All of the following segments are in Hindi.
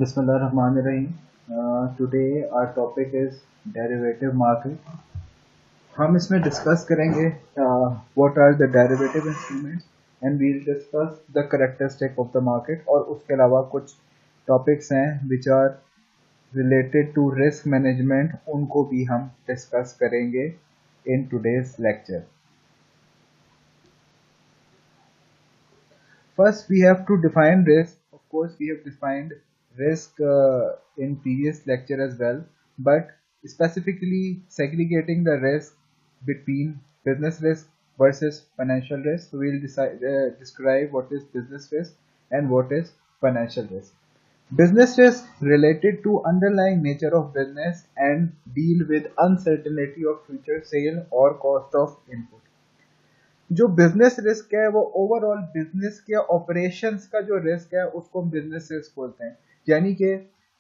Bismillahirrahmanirrahim. Today our topic is derivative market. हम इसमें डिस्कस करेंगे what are the derivative instruments and we'll discuss the characteristic of the market और उसके अलावा कुछ टॉपिक्स हैं which are related to risk management उनको भी हम डिस्कस करेंगे in today's lecture. First, we have to define risk. Of course, we have defined risk in previous lecture as well, but specifically segregating the risk between business risk versus financial risk. So we'll describe what is business risk and what is financial risk. Business risk related to underlying nature of business and deal with uncertainty of future sale or cost of input. जो बिजनेस रिस्क है वो ओवरऑल बिजनेस के ऑपरेशंस का जो रिस्क है उसको हम बिजनेस रिस्क बोलते हैं। यानी कि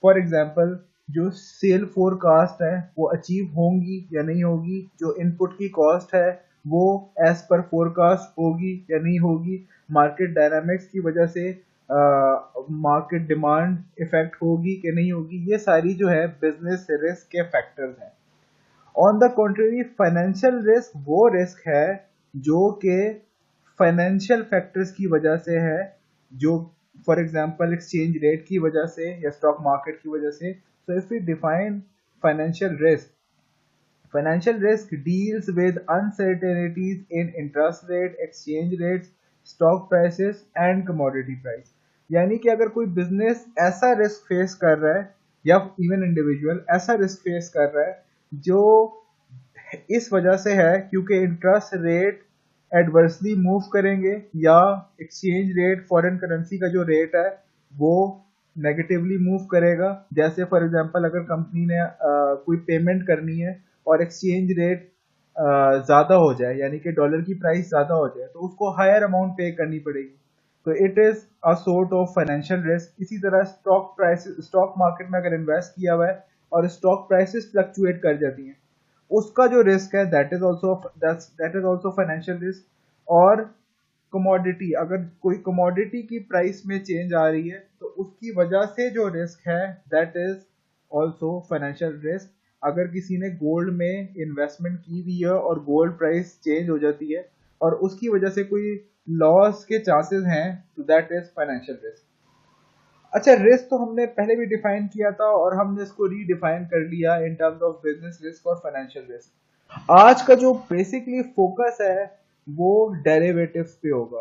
फॉर एग्जांपल जो सेल फोरकास्ट है वो अचीव होंगी या नहीं होगी, जो इनपुट की कॉस्ट है वो एज पर फोरकास्ट होगी या नहीं होगी, मार्केट डायनामिक्स की वजह से मार्केट डिमांड इफेक्ट होगी कि नहीं होगी, ये सारी जो है बिजनेस रिस्क के फैक्टर्स हैं। On the contrary financial risk वो रिस्क है जो कि फाइनेंशियल फैक्टर्स की वजह से है, जो फॉर एग्जांपल एक्सचेंज रेट की वजह से या स्टॉक मार्केट की वजह से। So if we define financial risk deals with uncertainties in interest rate, exchange rates, stock prices and commodity price. यानी कि अगर कोई बिजनेस ऐसा रिस्क फेस कर रहा है या इवन इंडिविजुअल ऐसा रिस्क फेस कर रहा है जो इस वजह से है क्योंकि इंटरेस्ट रेट एडवर्सली मूव करेंगे या एक्सचेंज रेट फॉरेन करेंसी का जो रेट है वो नेगेटिवली मूव करेगा। जैसे फॉर एग्जांपल अगर कंपनी ने कोई पेमेंट करनी है और एक्सचेंज रेट ज़्यादा हो जाए, यानी कि डॉलर की प्राइस ज़्यादा हो जाए, तो उसको हायर अमाउंट पे करनी पड़ेगी। तो it is a sort of financial risk. इसी तरह स्टॉक मार्केट में अगर इन्वेस्ट किया हुआ है और स्टॉक प्राइसेस फ्लक्चुएट कर जाती हैं, उसका जो रिस्क है that is also financial risk. और कमोडिटी, अगर कोई कमोडिटी की प्राइस में चेंज आ रही है तो उसकी वजह से जो रिस्क है that is also financial risk. अगर किसी ने गोल्ड में इन्वेस्टमेंट की हुई है और गोल्ड प्राइस चेंज हो जाती है और उसकी वजह से कोई लॉस के चांसेस हैं तो दैट इज फाइनेंशियल रिस्क। अच्छा, रिस्क तो हमने पहले भी डिफाइन किया था और हमने इसको रीडिफाइन कर लिया in terms of business risk और फाइनेंशियल रिस्क। आज का जो बेसिकली फोकस है वो डेरिवेटिव्स पे होगा।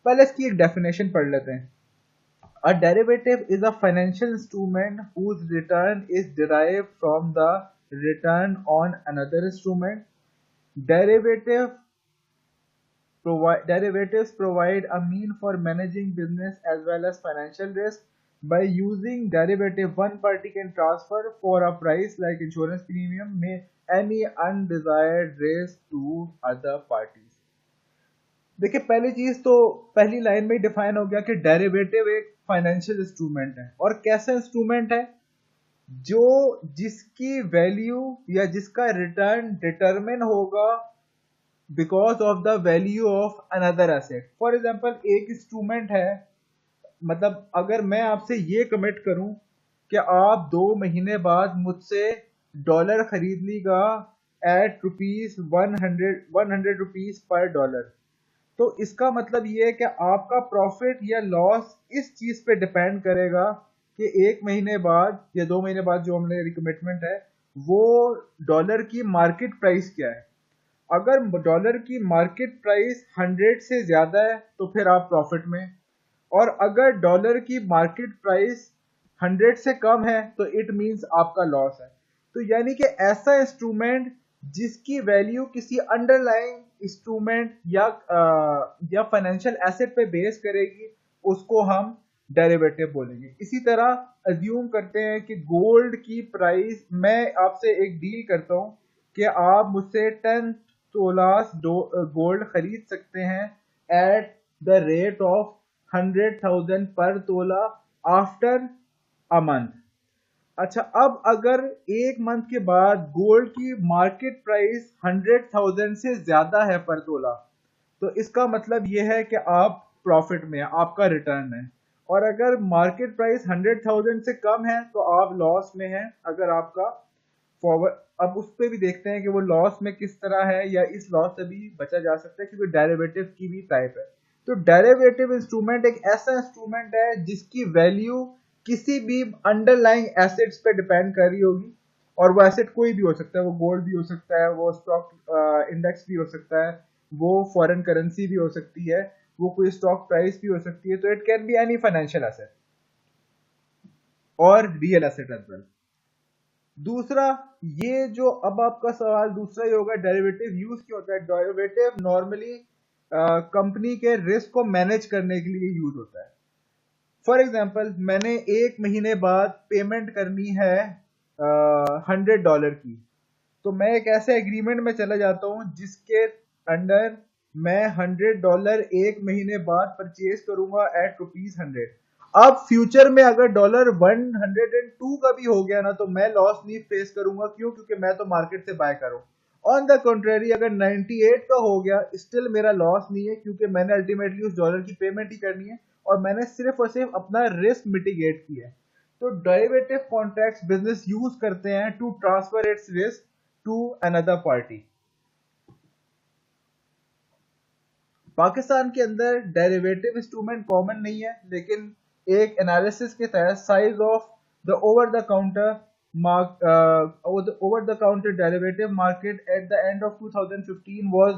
पहले इसकी एक डेफिनेशन पढ़ लेते हैं। A derivative is a financial instrument whose return is derived from the return on another instrument. Derivative Derivatives provide a mean for managing business as well as financial risk. By using derivative, one party can transfer for a price like insurance premium may any undesired risk to other parties. देखिए, पहली चीज तो पहली लाइन में ही डिफाइन हो गया कि डेरिवेटिव एक फाइनेंशियल इंस्ट्रूमेंट है। और कैसा इंस्ट्रूमेंट है? जो जिसकी वैल्यू या जिसका रिटर्न डिटरमिन होगा because of the value of another asset. For example एक इंस्ट्रूमेंट है, मतलब अगर मैं आपसे ये कमिट करूं कि आप 2 महीने बाद मुझसे डॉलर खरीद लीगा एट रुपीज 100 रुपीज पर डॉलर, तो इसका मतलब ये है कि आपका प्रॉफिट या लॉस इस चीज पे डिपेंड करेगा कि 1 महीने बाद या 2 महीने बाद जो हमने कमिटमेंट है वो डॉलर की मार्केट प्राइस क्या है। अगर डॉलर की मार्केट प्राइस 100 से ज्यादा है तो फिर आप प्रॉफिट में, और अगर डॉलर की मार्केट प्राइस 100 से कम है तो इट मींस आपका लॉस है। तो यानी कि ऐसा इंस्ट्रूमेंट जिसकी वैल्यू किसी अंडरलाइंग इंस्ट्रूमेंट या फाइनेंशियल एसेट पे बेस करेगी उसको हम डेरिवेटिव बोलेंगे। इसी तरह अज्यूम करते हैं कि गोल्ड की प्राइस, मैं आपसे एक डील करता हूं कि आप मुझसे 10 तोलास गोल्ड खरीद सकते हैं एट द रेट ऑफ 100,000 पर तोला आफ्टर अ मंथ। अच्छा, अब अगर 1 मंथ के बाद गोल्ड की मार्केट प्राइस 100,000 से ज्यादा है पर तोला, तो इसका मतलब यह है कि आप प्रॉफिट में, आपका रिटर्न है। और अगर मार्केट प्राइस 100,000 से कम है तो आप लॉस में हैं। अगर आपका फॉरवर्ड, अब उस पर भी देखते हैं कि वो लॉस में किस तरह है या इस लॉस से भी बचा जा सकता है, क्योंकि डेरिवेटिव की भी टाइप है। तो डेरिवेटिव इंस्ट्रूमेंट एक ऐसा इंस्ट्रूमेंट है जिसकी वैल्यू किसी भी अंडरलाइंग एसेट्स पे डिपेंड कर रही होगी, और वो एसेट कोई भी हो सकता है, वो गोल्ड भी हो सकता है, वो स्टॉक इंडेक्स भी हो सकता है, वो फॉरेन करेंसी भी हो सकती है, वो कोई स्टॉक प्राइस भी हो सकती है। तो it can be any financial asset और रियल एसेट एज वेल। दूसरा, ये जो अब आपका सवाल दूसरा ही होगा, डेरिवेटिव यूज क्यों होता है। डेरिवेटिव नॉर्मली कंपनी के रिस्क को मैनेज करने के लिए यूज होता है। फॉर एग्जाम्पल, मैंने एक महीने बाद पेमेंट करनी है $100 की, तो मैं एक ऐसे एग्रीमेंट में चला जाता हूं जिसके अंडर मैं $100 एक महीने बाद परचेज करूंगा एट ₹100। अब फ्यूचर में अगर $102 का भी हो गया ना, तो मैं लॉस नहीं फेस करूंगा। क्यों? क्योंकि मैं तो मार्केट से बाय करूं। ऑन द कंट्रेरी, अगर 98 का हो गया, स्टिल मेरा लॉस नहीं है, क्योंकि मैंने अल्टीमेटली उस डॉलर की पेमेंट ही करनी है और मैंने सिर्फ और सिर्फ अपना रिस्क मिटिगेट किया है। तो डेरिवेटिव कॉन्ट्रैक्ट्स बिजनेस यूज करते हैं to transfer its risk to another party. Pakistan के अंदर डेरिवेटिव इंस्ट्रूमेंट कॉमन नहीं है, लेकिन एक एनालिसिस के तहत size of the over the counter over the counter derivative market at the end of 2015 was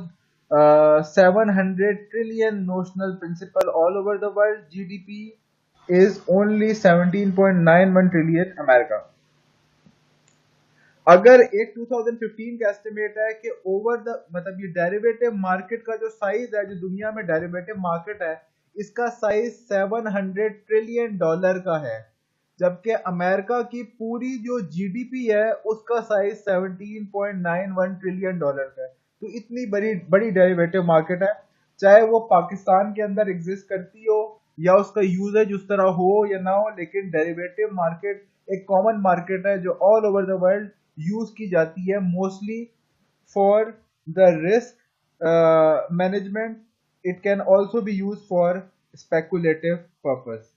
700 trillion notional principal all over the world. GDP is only 17.91 trillion America. अगर एक 2015 का एस्टिमेट है कि ओवर द मतलब ये डेरिवेटिव मार्केट का जो साइज है, जो दुनिया में डेरिवेटिव मार्केट है, इसका साइज $700 ट्रिलियन का है, जबकि अमेरिका की पूरी जो जीडीपी है उसका साइज 17.91 ट्रिलियन डॉलर का है। तो इतनी बड़ी बड़ी डेरिवेटिव मार्केट है, चाहे वो पाकिस्तान के अंदर एग्जिस्ट करती हो या उसका यूजेज उस तरह हो या ना हो, लेकिन डेरिवेटिव मार्केट एक कॉमन मार्केट है जो all over the world use की जाती है, mostly for the risk management. It can also be use for speculative purpose.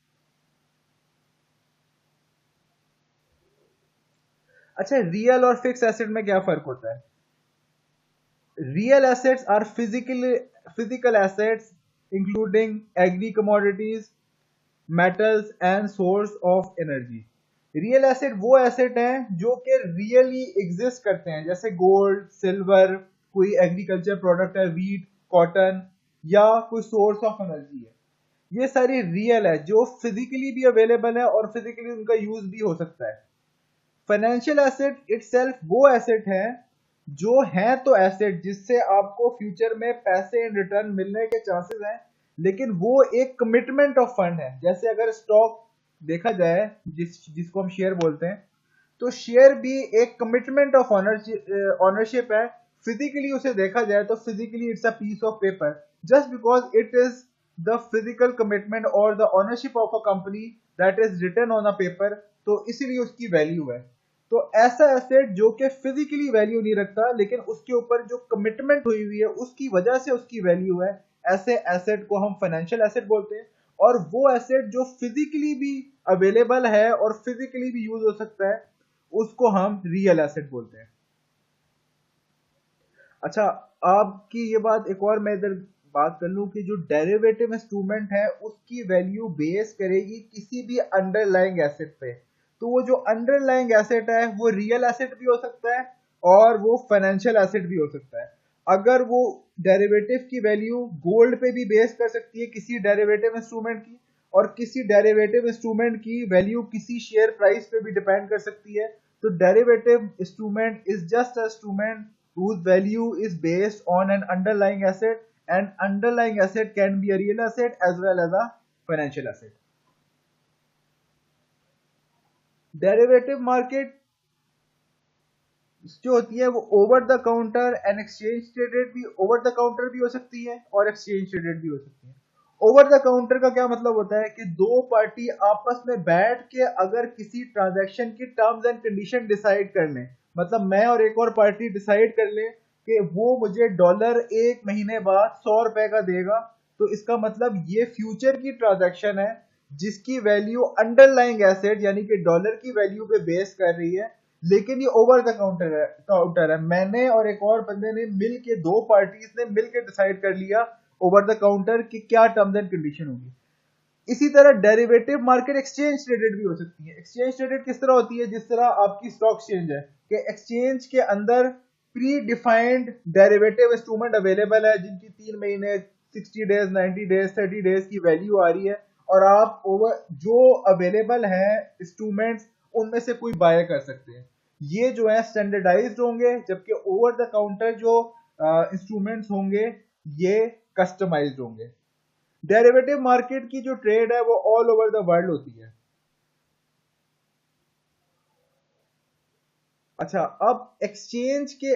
अच्छा, रियल और फिक्स एसेट में क्या फर्क होता है? Real assets are physical assets including agri commodities, metals and source of energy. Real asset वो एसेट हैं जो कि रियली एग्जिस्ट करते हैं, जैसे गोल्ड, सिल्वर, कोई एग्रीकल्चर प्रोडक्ट है, वीट, कॉटन, या कोई सोर्स ऑफ एनर्जी है। ये सारी रियल है, जो फिजिकली भी अवेलेबल है और फिजिकली उनका यूज भी हो सकता है। फाइनेंशियल एसेट इटसेल्फ वो एसेट है जो है तो एसेट जिससे आपको फ्यूचर में पैसे इन रिटर्न मिलने के चांसेस हैं, लेकिन वो एक कमिटमेंट ऑफ फंड है। जैसे अगर स्टॉक देखा जाए, जिसको हम शेयर बोलते हैं, तो शेयर भी एक कमिटमेंट ऑफ ऑनरशिप है। फिजिकली उसे देखा जाए तो physically it's a piece of paper, just because it is the physical commitment और the ownership of a company that is written on a paper, तो इसीलिए उसकी वैल्यू है। तो ऐसा एसेट जो कि फिजिकली वैल्यू नहीं रखता, लेकिन उसके ऊपर जो कमिटमेंट हुई हुई है उसकी वजह से उसकी वैल्यू है, ऐसे एसेट को हम फाइनेंशियल एसेट बोलते हैं। और वो एसेट जो फिजिकली भी अवेलेबल है और फिजिकली भी यूज हो सकता है, उसको हम रियल एसेट बोलते हैं। अच्छा, आपकी ये बात एक और मैं इधर बात कर लूं कि जो डेरिवेटिव इंस्ट्रूमेंट है उसकी वैल्यू बेस करेगी किसी भी अंडरलाइंग एसेट पे। तो वो जो अंडरलाइंग एसेट है वो रियल एसेट भी हो सकता है और वो फाइनेंशियल एसेट भी हो सकता है। अगर वो डेरिवेटिव की वैल्यू गोल्ड पे भी बेस कर सकती है किसी डेरिवेटिव इंस्ट्रूमेंट की, और किसी डेरिवेटिव इंस्ट्रूमेंट की वैल्यू किसी शेयर प्राइस पे भी डिपेंड कर सकती है। तो derivative instrument is just a instrument whose value is based on an underlying asset, and underlying asset can be a real asset as well as a financial asset. Derivative market जो होती है वो over the counter and exchange traded भी, ओवर द काउंटर भी हो सकती है और एक्सचेंज ट्रेडेड भी हो सकती है। ओवर द काउंटर का क्या मतलब होता है कि दो पार्टी आपस में बैठ के अगर किसी ट्रांजैक्शन की टर्म्स एंड कंडीशन डिसाइड कर लें, मतलब मैं और एक और पार्टी डिसाइड कर लें कि वो मुझे डॉलर एक महीने बाद $100 का देगा, तो इसका मतलब ये फ्यूचर की ट्रांजैक्शन है जिसकी वैल्यू अंडरलाइंग एसेट यानी कि डॉलर की वैल्यू पे बेस कर रही है, लेकिन ये ओवर द काउंटर है। मैंने और एक और बंदे ने मिल के, दो पार्टीज ने मिल के डिसाइड कर लिया ओवर द काउंटर की क्या टर्म्स एंड कंडीशन होगी। इसी तरह डेरिवेटिव मार्केट एक्सचेंज ट्रेडेड भी हो सकती है। एक्सचेंज ट्रेडेड किस तरह होती है, जिस तरह आपकी स्टॉक एक्सचेंज है कि एक्सचेंज के अंदर pre defined derivative instrument available है जिनकी 3 महीने, 60 डेज, 90 डेज, 30 डेज की वैल्यू आ रही है, और आप ओवर जो अवेलेबल है इंस्ट्रूमेंट्स उनमें से कोई बाय कर सकते हैं। ये जो है स्टैंडर्डाइज्ड होंगे, जबकि ओवर द काउंटर जो इंस्ट्रूमेंट्स होंगे ये कस्टमाइज्ड होंगे। डेरिवेटिव मार्केट की जो ट्रेड है वो ऑल ओवर द वर्ल्ड होती है। अच्छा, अब एक्सचेंज के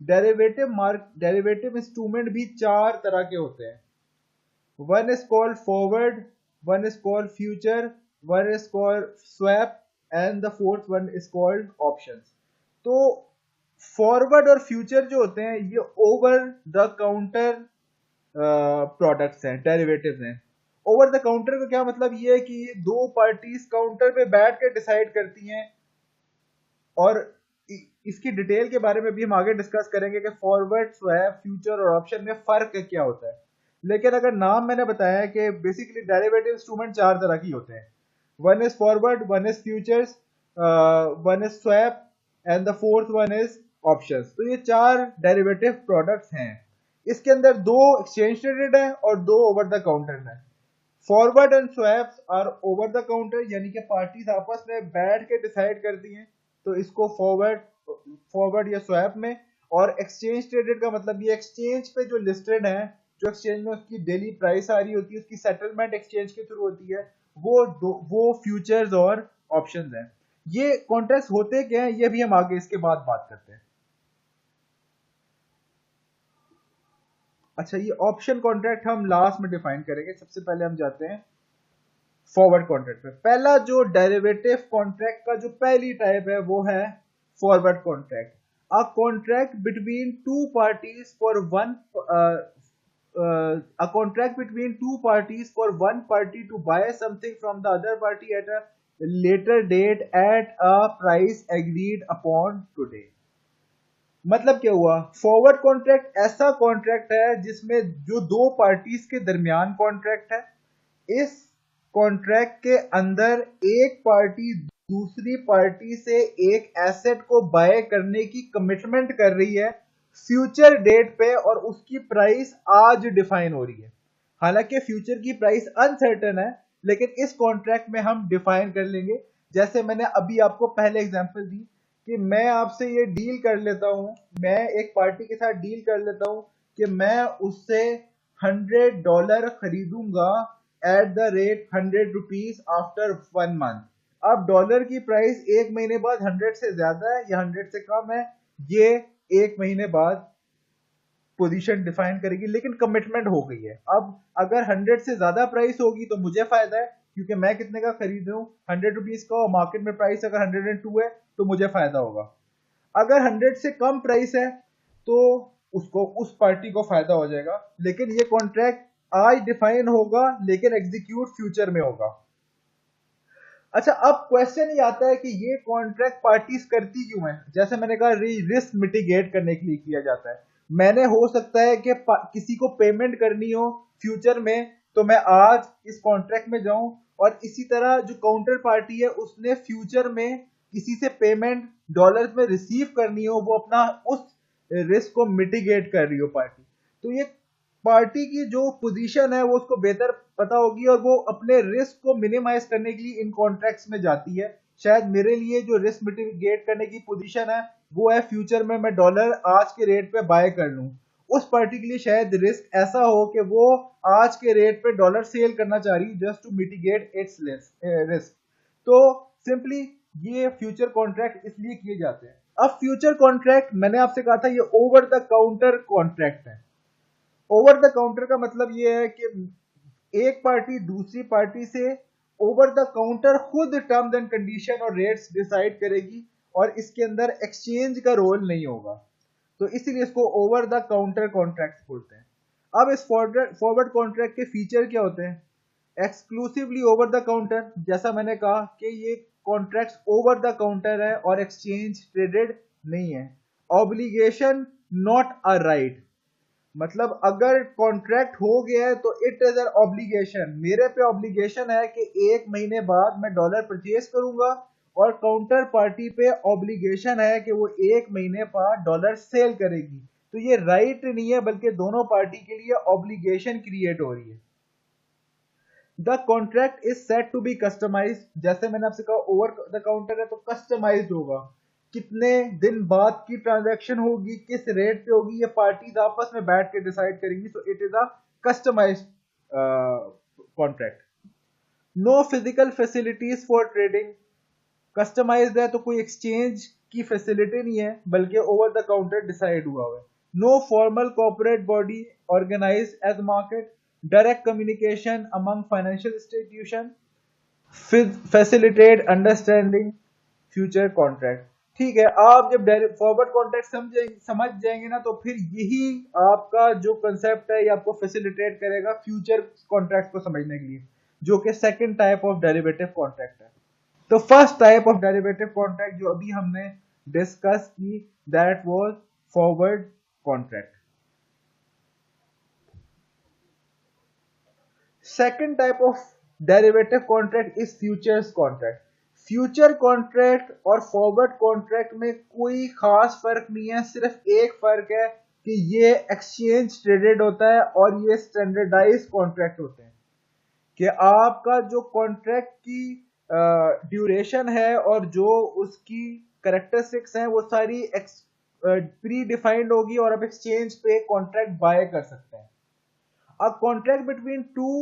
डेरिवेटिव इंस्ट्रूमेंट भी चार तरह के होते हैं। One is called forward, one is called future, one is called swap, and the fourth one is called options. तो फॉरवर्ड और फ्यूचर जो होते हैं ये ओवर द काउंटर प्रोडक्ट्स हैं, डेरिवेटिव्स हैं। ओवर द काउंटर का क्या मतलब ये है कि दो पार्टीज काउंटर पे बैठ के डिसाइड करती हैं, और इसकी डिटेल के बारे में भी हम आगे डिस्कस करेंगे कि फॉरवर्ड, स्वैप, फ्यूचर और ऑप्शन में फर्क क्या होता है। लेकिन अगर नाम मैंने बताया है कि बेसिकली डेरिवेटिव इंस्ट्रूमेंट चार तरह की होते हैं। One is forward, one is futures, one is swap, and the fourth one is options. तो ये चार डेरिवेटिव प्रोडक्ट्स हैं। इसके अंदर दो एक्सचेंज ट्रेडेड है और दो ओवर द काउंटर है। Forward and swaps are over the counter, यानी कि पार्टीज आपस में बैठ के डिसाइड करती हैं, तो इसको फॉरवर्ड या स्वैप में। और एक्सचेंज ट्रेडेड का मतलब ये एक्सचेंज पे जो लिस्टेड है, जो एक्सचेंज में उसकी डेली प्राइस आ रही होती है, उसकी सेटलमेंट एक्सचेंज के थ्रू होती है, वो फ्यूचर्स और ऑप्शंस हैं। ये कॉन्ट्रैक्ट्स होते क्या हैं ये भी हम आगे इसके बाद बात करते हैं। अच्छा, ये ऑप्शन कॉन्ट्रैक्ट हम लास्ट में डिफाइन करेंगे। सबसे पहले हम जाते हैं फॉरवर्ड कॉन्ट्रैक्ट पे। पहला जो डेरिवेटिव कॉन्ट्रैक्ट का जो पहली टाइप है वो है forward contract. A contract between two parties for one a contract between two parties for one party to buy something from the other party at a later date at a price agreed upon today। मतलब क्या हुआ, फॉरवर्ड कॉन्ट्रैक्ट ऐसा कॉन्ट्रैक्ट है जिसमें जो दो पार्टीज के दरमियान कॉन्ट्रैक्ट है। इस कॉन्ट्रैक्ट के अंदर एक पार्टी दूसरी पार्टी से एक एसेट को बाय करने की कमिटमेंट कर रही है फ्यूचर डेट पे, और उसकी प्राइस आज डिफाइन हो रही है। हालांकि फ्यूचर की प्राइस अनसर्टेन है, लेकिन इस कॉन्ट्रैक्ट में हम डिफाइन कर लेंगे। जैसे मैंने अभी आपको पहले एग्जांपल दी कि मैं आपसे ये डील कर लेता हूं, मैं एक पार्टी के साथ डील कर लेता हूं कि मैं उससे $100 खरीदूंगा at the rate 100 rupees after 1 month. अब डॉलर की प्राइस एक महीने बाद 100 से ज्यादा है या 100 से कम है, ये एक महीने बाद पोजीशन डिफाइन करेगी, लेकिन कमिटमेंट हो गई है। अब अगर 100 से ज्यादा प्राइस होगी तो मुझे फायदा है, क्योंकि मैं कितने का खरीद रहा हूँ, 100 रुपीज का, और मार्केट में प्राइस अगर 102 है तो मुझे फायदा होगा। अगर 100 से कम प्राइस है तो उसको, उस पार्टी को फायदा हो जाएगा। लेकिन ये कॉन्ट्रैक्ट आज डिफाइन होगा लेकिन एग्जीक्यूट फ्यूचर में होगा। अच्छा, अब क्वेश्चन ये आता है कि ये कॉन्ट्रैक्ट पार्टीज करती क्यों है। जैसे मैंने कहा, रिस्क मिटिगेट करने के लिए किया जाता है। मैंने हो सकता है कि किसी को पेमेंट करनी हो फ्यूचर में, तो मैं आज इस कॉन्ट्रैक्ट में जाऊं, और इसी तरह जो काउंटर पार्टी है उसने फ्यूचर में किसी से पेमेंट डॉलर्स में रिसीव करनी हो, वो अपना उस रिस्क को मिटिगेट कर रही हो पार्टी। तो ये पार्टी की जो पोजीशन है वो उसको बेहतर पता होगी, और वो अपने रिस्क को मिनिमाइज करने के लिए इन कॉन्ट्रैक्ट्स में जाती है। शायद मेरे लिए जो रिस्क मिटिगेट करने की पोजीशन है वो है फ्यूचर में मैं डॉलर आज के रेट पे बाय कर लूं। उस पार्टी के लिए शायद रिस्क ऐसा हो कि वो आज के रेट पे डॉलर सेल करना चाह रही just to mitigate its risk. तो सिंपली ये फ्यूचर कॉन्ट्रैक्ट इसलिए किए जाते हैं। अब फ्यूचर कॉन्ट्रैक्ट मैंने आपसे कहा था ये ओवर द काउंटर कॉन्ट्रैक्ट है। ओवर द काउंटर का मतलब ये है कि एक पार्टी दूसरी पार्टी से ओवर द काउंटर खुद टर्म्स एंड कंडीशन और रेट्स डिसाइड करेगी, और इसके अंदर एक्सचेंज का रोल नहीं होगा। तो इसीलिए इसको ओवर द काउंटर कॉन्ट्रैक्ट बोलते हैं। अब इस फॉरवर्ड कॉन्ट्रैक्ट के फीचर क्या होते हैं। एक्सक्लूसिवली ओवर द काउंटर, जैसा मैंने कहा कि ये कॉन्ट्रैक्ट्स ओवर द काउंटर है और एक्सचेंज ट्रेडेड नहीं है। ऑब्लिगेशन नॉट अ राइट, मतलब अगर कॉन्ट्रैक्ट हो गया है तो इट इज एन ऑब्लिगेशन, मेरे पे ऑब्लिगेशन है कि 1 महीने बाद मैं डॉलर परचेज करूंगा, और काउंटर पार्टी पे ऑब्लिगेशन है कि वो 1 महीने बाद डॉलर सेल करेगी। तो ये राइट नहीं है, बल्कि दोनों पार्टी के लिए ऑब्लिगेशन क्रिएट हो रही है। The contract is set to be customize, जैसे मैंने आपसे कहा ओवर द काउंटर है तो कस्टमाइज होगा, कितने दिन बाद की ट्रांजैक्शन होगी, किस रेट पे होगी, ये पार्टीज आपस में बैठ के डिसाइड करेंगी। So it is a customize contract. No physical facilities for trading, customized है तो कोई एक्सचेंज की फैसिलिटी नहीं है, बल्कि ओवर द काउंटर डिसाइड हुआ हुआ है। No formal corporate body organized as market, direct communication among financial institution, facilitate understanding future contract. ठीक है, आप जब फॉरवर्ड कॉन्ट्रैक्ट समझ जाएंगे ना, तो फिर यही आपका जो कंसेप्ट है ये आपको फैसिलिटेट करेगा फ्यूचर कॉन्ट्रैक्ट को समझने के लिए, जो कि second type of derivative contract है। तो first type of derivative contract जो अभी हमने डिस्कस की, that was forward contract. Second type of derivative contract is futures contract. Future contract और फॉरवर्ड कॉन्ट्रैक्ट में कोई खास फर्क नहीं है, सिर्फ एक फर्क है कि ये एक्सचेंज ट्रेडेड होता है और ये स्टैंडर्डाइज कॉन्ट्रैक्ट होते हैं, कि आपका जो कॉन्ट्रैक्ट की ड्यूरेशन है और जो उसकी करेक्टरिस्टिक्स हैं वो सारी प्री डिफाइंड होगी, और आप एक्सचेंज पे कॉन्ट्रैक्ट बाय कर सकते हैं। A contract between two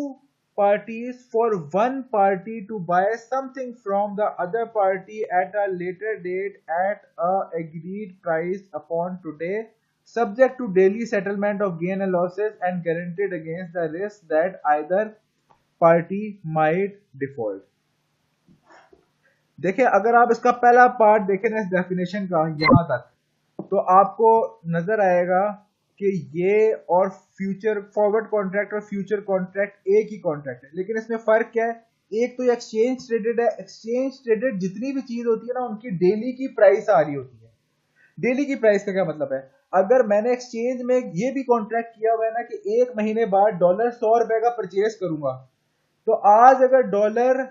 parties for one party to buy something from the other party at a later date at a agreed price upon today, subject to daily settlement of gain and losses and guaranteed against the risk that either party might default। देखिए, अगर आप इसका पहला पार्ट देखें ना इस डेफिनेशन का यहां तक, तो आपको नजर आएगा कि ये और फ्यूचर फॉरवर्ड कॉन्ट्रैक्ट और फ्यूचर कॉन्ट्रैक्ट एक ही कॉन्ट्रैक्ट है, लेकिन इसमें फर्क क्या है? एक तो ये एक्सचेंज ट्रेडेड है, एक्सचेंज ट्रेडेड जितनी भी चीज होती है ना उनकी डेली की प्राइस आ रही होती है। डेली की प्राइस का क्या मतलब है? अगर मैंने एक्सचेंज में ये भी कॉन्ट्रैक्ट किया हुआ है ना कि 1 महीने बाद डॉलर 100 रुपए का परचेज करूंगा, तो आज अगर डॉलर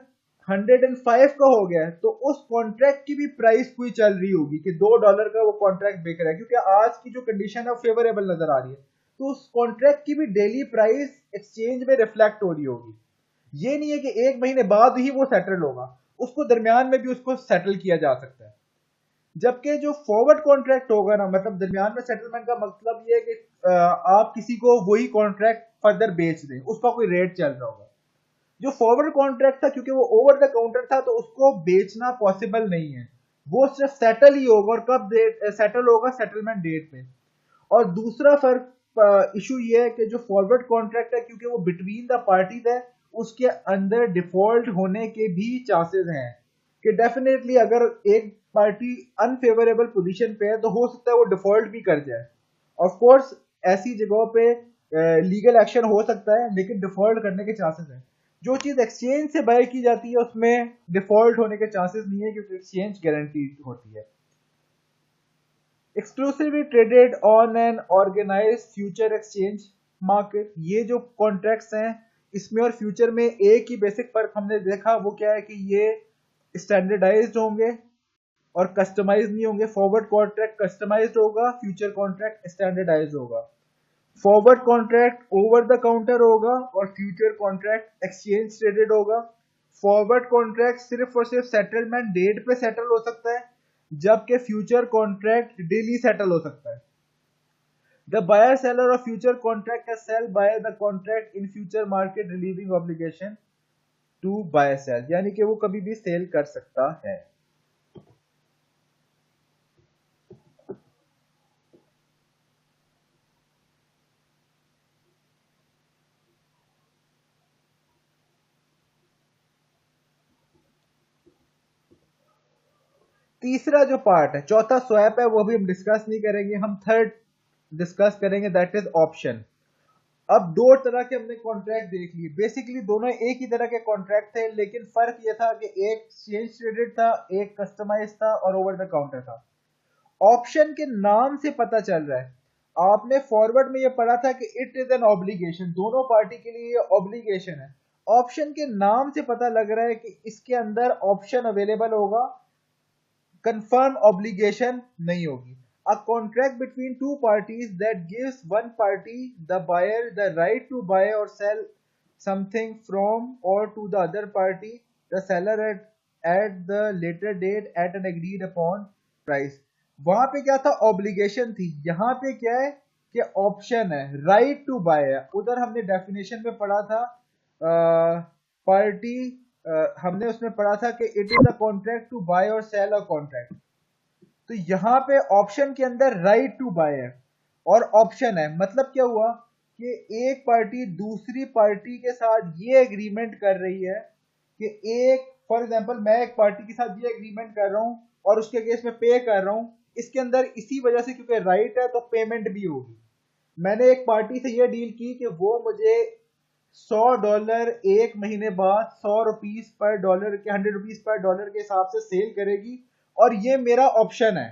105 का हो गया है तो उस कॉन्ट्रैक्ट की भी प्राइस कोई चल रही होगी कि $2 का वो कॉन्ट्रैक्ट बिक रहा है, क्योंकि आज की जो कंडीशन है फेवरेबल नजर आ रही है, तो उस कॉन्ट्रैक्ट की भी डेली प्राइस एक्सचेंज में रिफ्लेक्ट हो रही होगी। ये नहीं है कि 1 महीने बाद ही वो सेटल होगा, उसको दरमियान में भी उसको सेटल किया जा सकता है। जबकि जो फॉरवर्ड कॉन्ट्रैक्ट होगा ना, मतलब दरमियान में सेटलमेंट का मतलब ये है कि आप किसी को वही कॉन्ट्रैक्ट फर्दर बेच दें, उसका कोई रेट चल रहा होगा। जो फॉरवर्ड कॉन्ट्रैक्ट था, क्योंकि वो ओवर द काउंटर था, तो उसको बेचना पॉसिबल नहीं है, वो सिर्फ सेटल ही होगा, और कब सेटल होगा? सेटलमेंट डेट पे। और दूसरा फर्क इशू ये है कि जो फॉरवर्ड कॉन्ट्रैक्ट है, क्योंकि वो बिटवीन द पार्टीज है, उसके अंदर डिफॉल्ट होने के भी चांसेस हैं कि डेफिनेटली अगर एक पार्टी अनफेवरेबल पोजीशन पे है तो हो सकता है वो डिफॉल्ट भी कर जाए। ऑफ कोर्स ऐसी जगहों पे लीगल एक्शन हो सकता है, लेकिन डिफॉल्ट करने के चांसेस हैं। जो चीज एक्सचेंज से बाय की जाती है उसमें डिफॉल्ट होने के चांसेस नहीं है, क्योंकि एक्सचेंज गारंटीड होती है। Exclusively traded on an organized future exchange market, ये जो कॉन्ट्रैक्ट्स हैं इसमें और फ्यूचर में एक ही बेसिक फर्क हमने देखा, वो क्या है कि ये स्टैंडर्डाइज्ड होंगे और कस्टमाइज नहीं होंगे। फॉरवर्ड कॉन्ट्रैक्ट कस्टमाइज्ड होगा, फ्यूचर कॉन्ट्रैक्ट स्टैंडर्डाइज्ड होगा। Forward contract over the counter होगा और फ्यूचर कॉन्ट्रैक्ट एक्सचेंज ट्रेडेड होगा। फॉरवर्ड कॉन्ट्रैक्ट सिर्फ और सिर्फ सेटलमेंट डेट पे सेटल हो सकता है, जबकि फ्यूचर कॉन्ट्रैक्ट डेली सेटल हो सकता है। The buyer seller of future contract can sell buy the contract in future market relieving obligation to buy sell, यानी कि वो कभी भी सेल कर सकता है। तीसरा जो पार्ट है, चौथा स्वैप है, वो भी हम डिस्कस नहीं करेंगे, हम थर्ड डिस्कस करेंगे, दैट इज ऑप्शन। अब दो तरह के हमने कॉन्ट्रैक्ट देख लिए, बेसिकली दोनों एक ही तरह के कॉन्ट्रैक्ट थे, लेकिन फर्क ये था कि एक एक्सचेंज ट्रेडेड था, एक कस्टमाइज था और ओवर द काउंटर था। ऑप्शन के नाम से पता चल रहा है, आपने फॉरवर्ड में ये पढ़ा था कि इट इज एन ऑब्लिगेशन, दोनों पार्टी के लिए ये ऑब्लिगेशन है। ऑप्शन के नाम से पता लग रहा है कि इसके अंदर ऑप्शन अवेलेबल होगा, कंफर्म ऑब्लिगेशन नहीं होगी। A contract between two parties that gives one party, the buyer, the right to buy or sell something from or to the other party, the seller at the later date at an agreed upon price। वहां पे क्या था, ऑब्लिगेशन थी। यहाँ पे क्या है कि ऑप्शन है, राइट टू बाय है। उधर हमने डेफिनेशन में पढ़ा था पार्टी, हमने उसमें पढ़ा था कि it is a contract to buy और सेल अ कॉन्ट्रैक्ट। तो यहाँ पे ऑप्शन के अंदर राइट टू बाय है और ऑप्शन है, मतलब क्या हुआ कि एक पार्टी दूसरी पार्टी के साथ ये एग्रीमेंट कर रही है कि एक, फॉर एग्जांपल मैं एक पार्टी के साथ ये एग्रीमेंट कर रहा हूं और उसके केस में पे कर रहा हूं, इसके अंदर इसी वजह से क्योंकि राइट है तो पेमेंट भी होगी। मैंने एक पार्टी से ये डील की कि वो मुझे $100 एक महीने बाद 100 रुपीज पर डॉलर के, 100 रुपीज पर डॉलर के हिसाब से सेल करेगी और ये मेरा ऑप्शन है।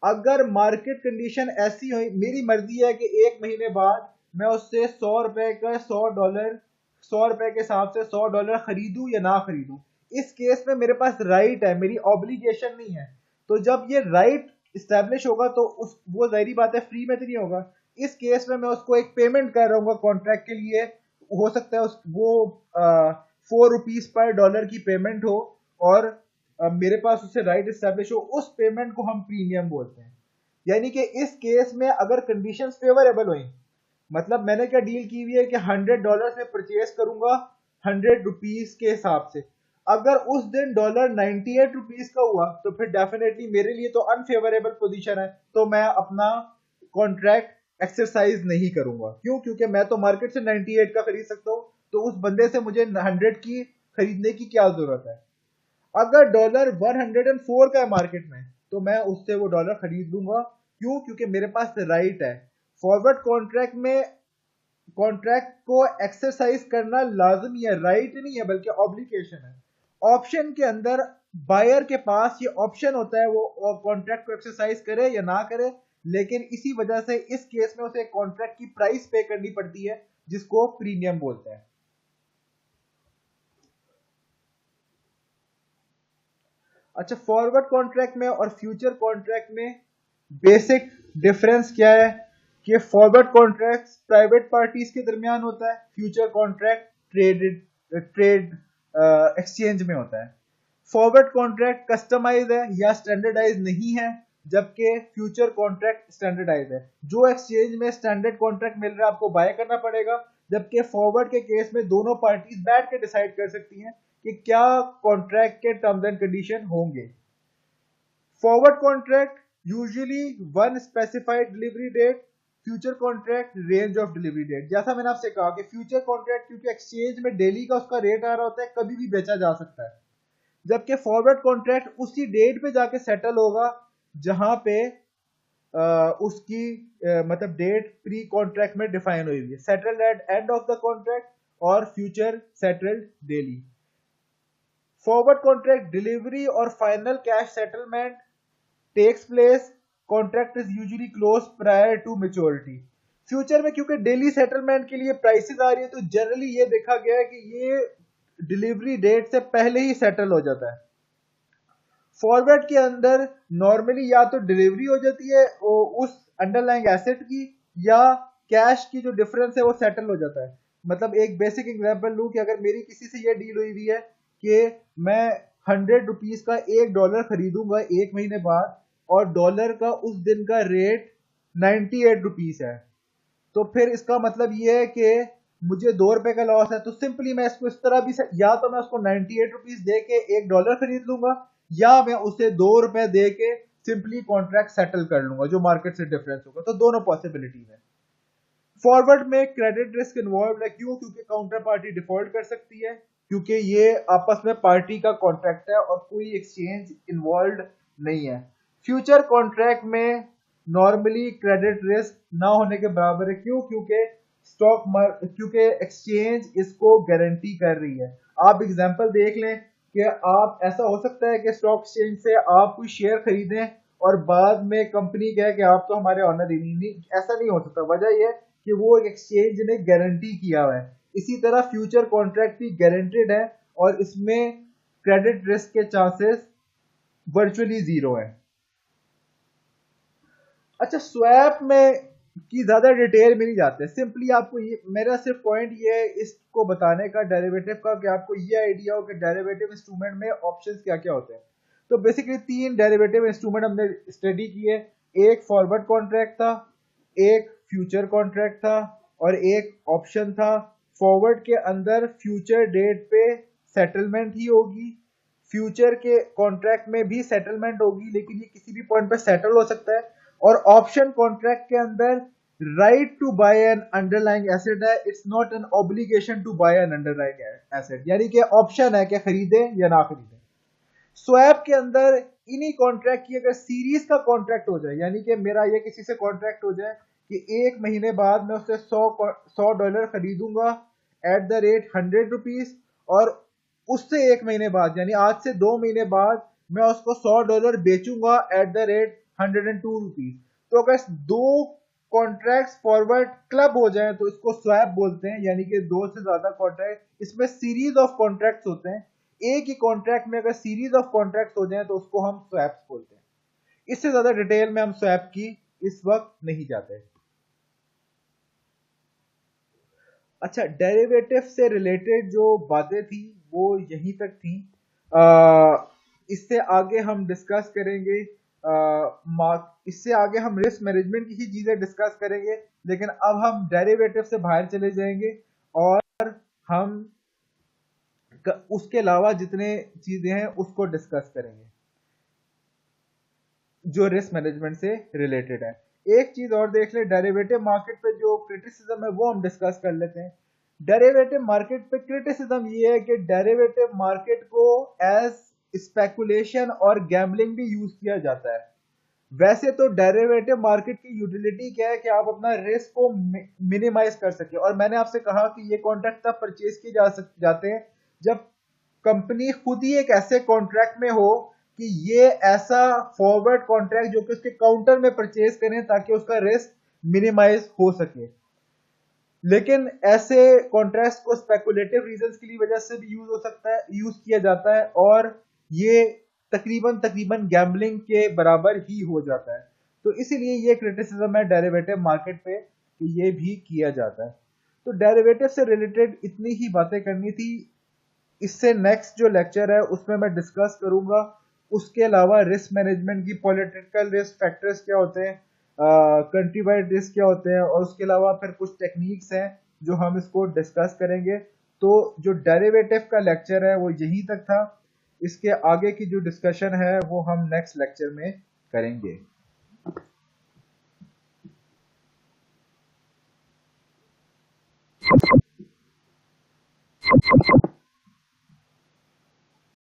अगर मार्केट कंडीशन ऐसी हुई, मेरी मर्जी है कि एक महीने बाद मैं उससे 100 रुपए का $100, 100 रुपए के हिसाब से $100 खरीदूं या ना खरीदूं। इस केस में मेरे पास राइट है, मेरी ऑब्लिगेशन नहीं है। तो जब ये राइट इस्टेब्लिश होगा तो उस, वो जाहिर बात है फ्री में तो नहीं होगा। इस केस में मैं उसको एक पेमेंट कर रहा हूँ कॉन्ट्रैक्ट के लिए, हो सकता है उस वो 4 रुपीज पर डॉलर की पेमेंट हो और मेरे पास उससे राइट इस्टेब्लिश हो, उस पेमेंट को हम प्रीमियम बोलते हैं। यानी कि इस केस में अगर कंडीशंस फेवरेबल हुई, मतलब मैंने क्या डील की हुई है कि $100 में परचेज करूंगा 100 रुपीज के हिसाब से, अगर उस दिन डॉलर 98 रुपीज का हुआ तो फिर डेफिनेटली मेरे लिए तो अनफेवरेबल पोजीशन है, तो मैं अपना कॉन्ट्रैक्ट एक्सरसाइज नहीं करूंगा। क्यों? क्योंकि मैं तो मार्केट से 98 का खरीद सकता हूं, तो उस बंदे से मुझे 100 की खरीदने की क्या जरूरत है। अगर डॉलर 104 का है मार्केट में तो मैं उससे वो डॉलर खरीद लूंगा। क्यों? क्योंकि मेरे पास राइट है। फॉरवर्ड कॉन्ट्रैक्ट में कॉन्ट्रैक्ट को एक्सरसाइज करना लाजमी है, राइट नहीं है बल्कि ऑब्लिगेशन है। ऑप्शन के अंदर बायर के पास ये ऑप्शन होता है वो कॉन्ट्रैक्ट को एक्सरसाइज करे या ना करे, लेकिन इसी वजह से इस केस में उसे कॉन्ट्रैक्ट की प्राइस पे करनी पड़ती है जिसको प्रीमियम बोलते हैं। अच्छा, फॉरवर्ड कॉन्ट्रैक्ट में और फ्यूचर कॉन्ट्रैक्ट में बेसिक डिफरेंस क्या है कि फॉरवर्ड कॉन्ट्रैक्ट प्राइवेट पार्टीज के दरमियान होता है, फ्यूचर कॉन्ट्रैक्ट ट्रेड एक्सचेंज में होता है। फॉरवर्ड कॉन्ट्रैक्ट कस्टमाइज है या स्टैंडर्डाइज नहीं है, जबकि फ्यूचर कॉन्ट्रैक्ट स्टैंडर्डाइज है। जो एक्सचेंज में स्टैंडर्ड कॉन्ट्रैक्ट मिल रहा है आपको बाय करना पड़ेगा, जबकि फॉरवर्ड के केस में दोनों पार्टीज बैठ के डिसाइड कर सकती हैं कि क्या कॉन्ट्रैक्ट के टर्म्स एंड कंडीशन होंगे। Forward contract usually one specified delivery date, future contract range of delivery date. जैसा मैंने आपसे कहा कि फ्यूचर कॉन्ट्रैक्ट क्योंकि एक्सचेंज में डेली का उसका रेट आ रहा होता है, कभी भी बेचा जा सकता है, जबकि फॉरवर्ड कॉन्ट्रैक्ट उसी डेट पे जाके सेटल होगा जहां पे उसकी मतलब डेट प्री कॉन्ट्रैक्ट में डिफाइन हुई है, settled at end of the contract और future settled daily. Forward contract delivery और final cash settlement takes place, contract is usually close prior to maturity. Future में क्योंकि डेली सेटलमेंट के लिए प्राइसेस आ रही है तो जनरली ये देखा गया है कि ये डिलीवरी डेट से पहले ही सेटल हो जाता है। फॉरवर्ड के अंदर नॉर्मली या तो डिलीवरी हो जाती है उस अंडरलाइंग एसेट की, या कैश की जो डिफरेंस है वो सेटल हो जाता है। मतलब एक बेसिक एग्जांपल लूं कि अगर मेरी किसी से ये डील हुई हुई है कि मैं 100 रुपीज का $1 खरीदूंगा एक महीने बाद और डॉलर का उस दिन का रेट 98 रुपीज है, तो फिर इसका मतलब ये है कि मुझे $2 का लॉस है। तो सिंपली मैं इसको इस तरह भी या तो मैं उसको 98 रुपीज दे के $1 खरीद लूंगा, या मैं उसे $2 दे के सिंपली कॉन्ट्रैक्ट सेटल कर लूंगा जो मार्केट से डिफरेंस होगा। तो दोनों पॉसिबिलिटीज है। फॉरवर्ड में क्रेडिट रिस्क इन्वॉल्व है। क्यों? क्योंकि काउंटर पार्टी डिफॉल्ट कर सकती है, क्योंकि ये आपस में पार्टी का कॉन्ट्रैक्ट है और कोई एक्सचेंज इन्वॉल्व नहीं है। फ्यूचर कॉन्ट्रैक्ट में नॉर्मली क्रेडिट रिस्क ना होने के बराबर है। क्यों? क्योंकि क्योंकि एक्सचेंज इसको गारंटी कर रही है। आप एग्जांपल देख लें कि आप, ऐसा हो सकता है कि स्टॉक एक्सचेंज से आप कोई शेयर खरीदें और बाद में कंपनी कहे कि आप तो हमारे ऑनर ही नहीं, ऐसा नहीं हो सकता। वजह यह कि वो एक एक्सचेंज ने गारंटी किया हुआ है। इसी तरह फ्यूचर कॉन्ट्रैक्ट भी गारंटेड है और इसमें क्रेडिट रिस्क के चांसेस वर्चुअली जीरो है। अच्छा, स्वैप में की ज्यादा डिटेल में नहीं जाते, सिंपली आपको ये, मेरा सिर्फ पॉइंट ये है इसको बताने का डेरिवेटिव का, कि आपको ये आइडिया हो कि डेरिवेटिव इंस्ट्रूमेंट में ऑप्शंस क्या क्या होते हैं। तो बेसिकली तीन डेरिवेटिव इंस्ट्रूमेंट हमने स्टडी किए। एक फॉरवर्ड कॉन्ट्रैक्ट था, एक फ्यूचर कॉन्ट्रैक्ट था और एक ऑप्शन था। फॉरवर्ड के अंदर फ्यूचर डेट पे सेटलमेंट ही होगी, फ्यूचर के कॉन्ट्रैक्ट में भी सेटलमेंट होगी लेकिन ये किसी भी पॉइंट पे सेटल हो सकता है। और ऑप्शन कॉन्ट्रैक्ट के अंदर right to buy an underlying asset है, it's not an obligation to buy an underlying asset, यानी कि ऑप्शन है कि खरीदे या ना खरीदे। स्वैप के अंदर इन्हीं कॉन्ट्रैक्ट की अगर सीरीज का कॉन्ट्रैक्ट हो जाए, यानी कि मेरा ये किसी से कॉन्ट्रैक्ट हो जाए कि एक महीने बाद मैं उससे 100 डॉलर खरीदूंगा एट द रेट 100 रुपीज, और उससे एक महीने बाद यानी आज से 2 महीने बाद मैं उसको 100 डॉलर बेचूंगा एट द रेट 102 रुपीज। तो अगर दो कॉन्ट्रैक्ट फॉरवर्ड क्लब हो जाए तो इसको स्वैप बोलते हैं, यानी कि दो से ज्यादा कॉन्ट्रैक्ट, इसमें सीरीज ऑफ कॉन्ट्रैक्ट्स होते हैं। एक ही कॉन्ट्रैक्ट में अगर सीरीज ऑफ कॉन्ट्रैक्ट्स हो जाए तो उसको हम स्वैप्स बोलते हैं। इससे ज्यादा डिटेल में हम स्वैप की इस वक्त नहीं जाते। अच्छा, डेरिवेटिव से रिलेटेड जो बातें थी वो यहीं तक थी। इससे आगे हम डिस्कस करेंगे, इससे आगे हम रिस्क मैनेजमेंट की ही चीजें डिस्कस करेंगे, लेकिन अब हम डेरिवेटिव से बाहर चले जाएंगे और हम उसके अलावा जितने चीजें हैं उसको डिस्कस करेंगे जो रिस्क मैनेजमेंट से रिलेटेड है। एक चीज और देख ले, डेरिवेटिव मार्केट पे जो क्रिटिसिज्म है वो हम डिस्कस कर लेते हैं। डेरिवेटिव मार्केट पे क्रिटिसिज्म ये है कि डेरिवेटिव मार्केट को एज स्पेकुलेशन और गैम्बलिंग भी यूज किया जाता है। वैसे तो डेरिवेटिव मार्केट की यूटिलिटी क्या है कि आप अपना रिस्क को मिनिमाइज कर सके, और मैंने आपसे कहा कि ये कॉन्ट्रैक्ट तब परचेज किए जाते हैं जब कंपनी खुद ही एक ऐसे कॉन्ट्रैक्ट में हो कि ये ऐसा फॉरवर्ड कॉन्ट्रैक्ट जो कि उसके काउंटर में परचेज करें ताकि उसका रिस्क मिनिमाइज हो सके। लेकिन ऐसे कॉन्ट्रैक्ट्स को स्पेकुलेटिव रीजंस की वजह से भी यूज हो सकता है, यूज किया जाता है, और ये तकरीबन तकरीबन गैम्बलिंग के बराबर ही हो जाता है। तो इसीलिए ये क्रिटिसिज्म है डेरिवेटिव मार्केट पे कि ये भी किया जाता है। तो डेरिवेटिव से रिलेटेड इतनी ही बातें करनी थी। इससे नेक्स्ट जो लेक्चर है उसमें मैं डिस्कस करूंगा उसके अलावा रिस्क मैनेजमेंट की पॉलिटिकल रिस्क फैक्टर्स क्या होते हैं, कंट्री वाइड रिस्क क्या होते हैं, और उसके अलावा फिर कुछ टेक्निक्स हैं जो हम इसको डिस्कस करेंगे। तो जो डेरिवेटिव का लेक्चर है वो यहीं तक था। इसके आगे की जो डिस्कशन है वो हम नेक्स्ट लेक्चर में करेंगे।